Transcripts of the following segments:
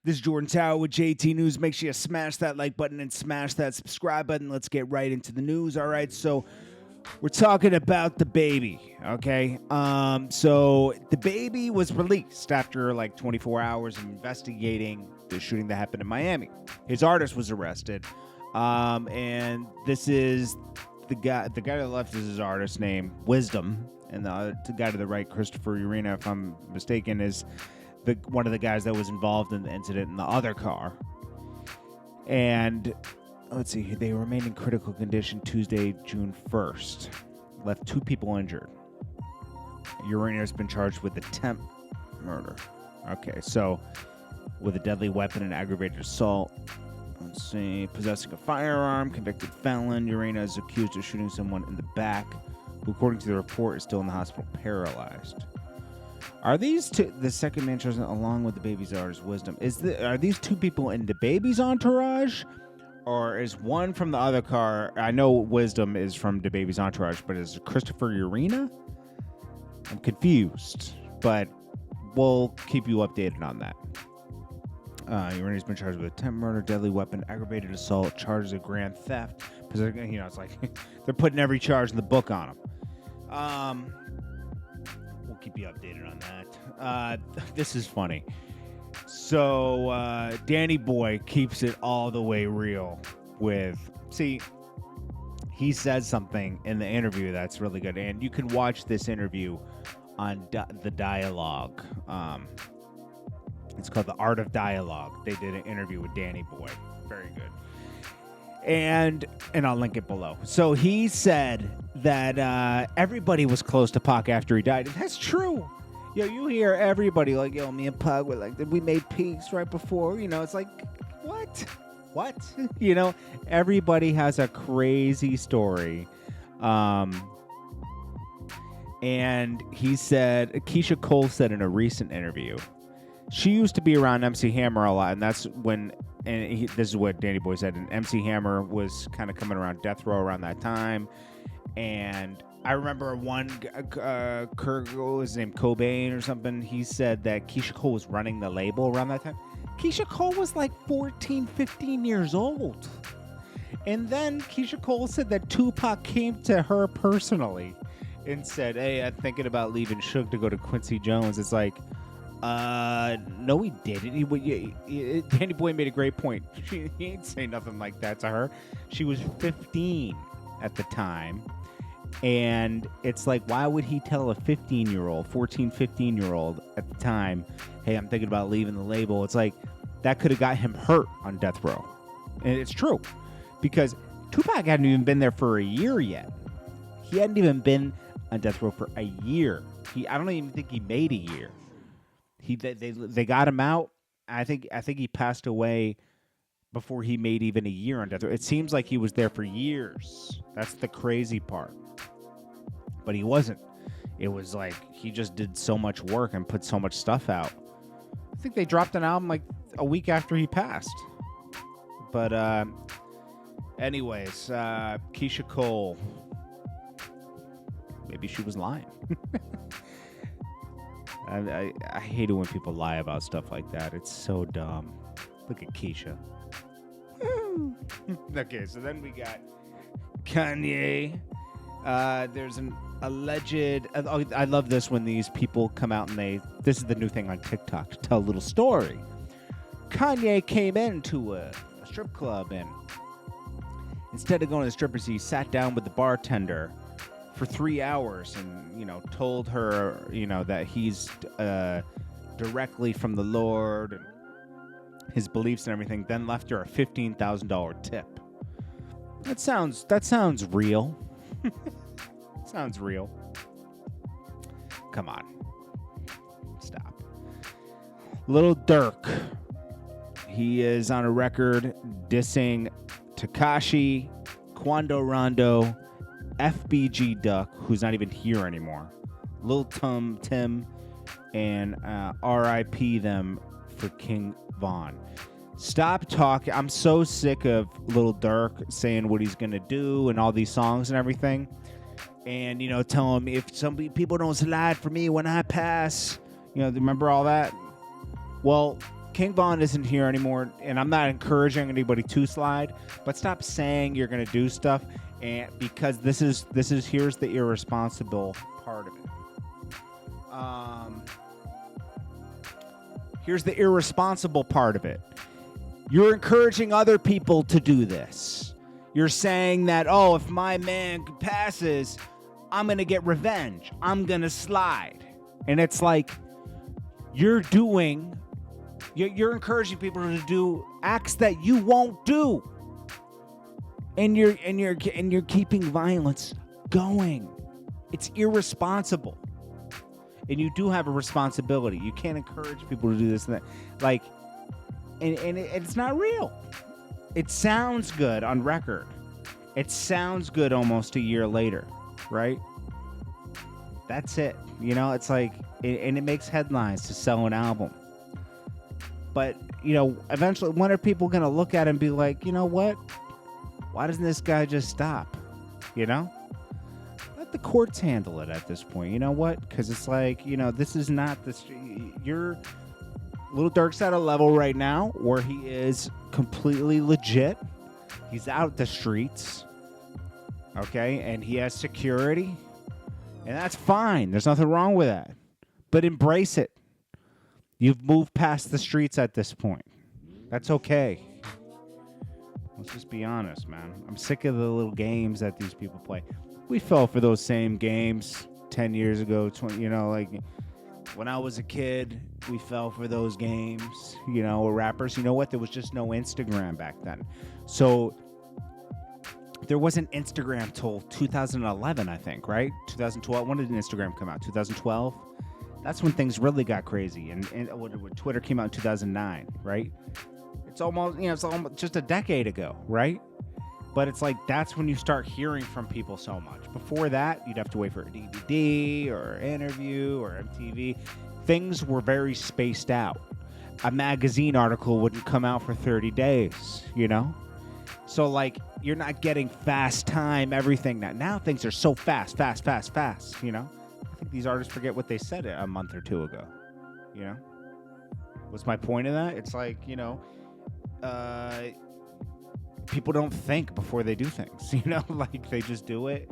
This is Jordan Tower with JT News. Make sure you smash that like button and smash that subscribe button. Let's get right into the news. All right, so we're talking about DaBaby, okay? So DaBaby was released after like 24 hours of investigating the shooting that happened in Miami. His artist was arrested, and this is the guy that left is his artist name, Wisdom, and the guy to the right, Christopher Urena, if I'm mistaken, is one of the guys that was involved in the incident in the other car. And let's see, they remained in critical condition Tuesday, June 1st. Left 2 people injured. Urena has been charged with attempt murder. Okay, so with a deadly weapon and aggravated assault. Let's see, possessing a firearm, convicted felon. Urena is accused of shooting someone in the back, who, according to the report, is still in the hospital paralyzed. Are these two, the second man chosen along with DaBaby's artist Wisdom, are these 2 people in DaBaby's entourage, or is one from the other car? I know Wisdom is from DaBaby's entourage, but is it Christopher Urena? I'm confused, but we'll keep you updated on that. Urena's been charged with attempt murder, deadly weapon, aggravated assault, charges of grand theft. Because, you know, it's like they're putting every charge in the book on him. We'll keep you updated on that. This is funny. So Danny Boy keeps it all the way real he says something in the interview that's really good, and you can watch this interview on the Dialogue. It's called The Art of Dialogue. They did an interview with Danny Boy. Very good. And I'll link it below. So he said that everybody was close to Pac after he died. And that's true. Yo, you hear everybody like, yo, me and Pac were like, we made peace right before. You know, it's like, what? What? You know, everybody has a crazy story. And he said, Keyshia Cole said in a recent interview, she used to be around MC Hammer a lot, and that's when, this is what Danny Boy said, and MC Hammer was kind of coming around Death Row around that time, and I remember one, what was his name, Cobain or something, he said that Keyshia Cole was running the label around that time. Keyshia Cole was like 14, 15 years old, and then Keyshia Cole said that Tupac came to her personally and said, hey, I'm thinking about leaving Suge to go to Quincy Jones. It's like, no, he didn't. Danny Boy made a great point. He ain't say nothing like that to her. She was 15 at the time. And it's like, why would he tell a 15-year-old, 14, 15-year-old at the time, hey, I'm thinking about leaving the label? It's like, that could have got him hurt on Death Row. And it's true. Because Tupac hadn't even been there for a year yet. He hadn't even been on Death Row for a year. I don't even think he made a year. They got him out. I think he passed away before he made even a year on Death Row. It seems like he was there for years. That's the crazy part. But he wasn't. It was like he just did so much work and put so much stuff out. I think they dropped an album like a week after he passed. But anyways, Keyshia Cole. Maybe she was lying. I hate it when people lie about stuff like that. It's so dumb. Look at Keyshia. Okay, so then we got Kanye. There's an alleged... I love this when these people come out and this is the new thing on TikTok, to tell a little story. Kanye came into a strip club, and instead of going to the strippers, he sat down with the bartender for 3 hours and, you know, told her, you know, that he's directly from the Lord and his beliefs and everything, then left her a $15,000 tip. That sounds real. Sounds real. Come on. Stop. Lil Durk. He is on a record dissing Tekashi, Quando Rondo, FBG Duck, who's not even here anymore, Lil Tim, and RIP them for King Von. Stop talking. I'm so sick of Lil Durk saying what he's going to do and all these songs and everything. And, you know, tell him if some people don't slide for me when I pass. You know, remember all that? Well, King Von isn't here anymore, and I'm not encouraging anybody to slide, but stop saying you're going to do stuff, and because this is here's the irresponsible part of it. Here's the irresponsible part of it. You're encouraging other people to do this. You're saying that, oh, if my man passes, I'm going to get revenge. I'm going to slide. And it's like you're encouraging people to do acts that you won't do. And you're keeping violence going. It's irresponsible. And you do have a responsibility. You can't encourage people to do this and that. Like, and it's not real. It sounds good on record. It sounds good almost a year later, right? That's it. You know, it's like, and it makes headlines to sell an album. But, you know, eventually, when are people going to look at it and be like, you know what? Why doesn't this guy just stop? You know? Let the courts handle it at this point. You know what? Because it's like, you know, this is not the... You're... Lil Durk's at a level right now where he is completely legit. He's out the streets. Okay? And he has security. And that's fine. There's nothing wrong with that. But embrace it. You've moved past the streets at this point. That's okay. Let's just be honest, man. I'm sick of the little games that these people play. We fell for those same games 10 years ago, 20, you know, like when I was a kid, we fell for those games, you know, rappers. You know what? There was just no Instagram back then. So there wasn't Instagram till 2011, I think, right? 2012. When did Instagram come out? 2012? That's when things really got crazy. And when Twitter came out in 2009, right? It's almost, you know, it's almost just a decade ago, right? But it's like, that's when you start hearing from people so much. Before that, you'd have to wait for a DVD or an interview or MTV. Things were very spaced out. A magazine article wouldn't come out for 30 days, you know? So, like, you're not getting fast time, everything. Now things are so fast, you know? I think these artists forget what they said a month or two ago, you know? What's my point of that? It's like, you know, people don't think before they do things, you know? Like, they just do it,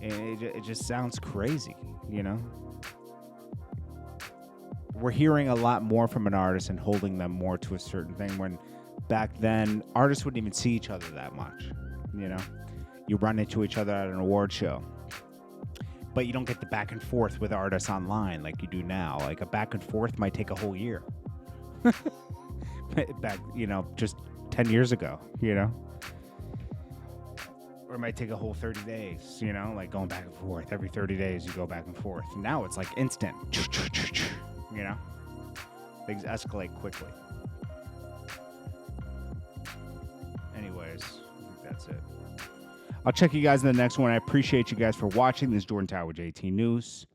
and it just sounds crazy, you know? We're hearing a lot more from an artist and holding them more to a certain thing, when back then, artists wouldn't even see each other that much, you know? You run into each other at an award show, but you don't get the back and forth with artists online like you do now. Like, a back and forth might take a whole year. Back, you know, just 10 years ago, you know? Or it might take a whole 30 days, you know, like going back and forth. Every 30 days you go back and forth. Now it's like instant, you know? Things escalate quickly. Anyways, I think that's it. I'll check you guys in the next one. I appreciate you guys for watching. This is Jordan Tower with JT News.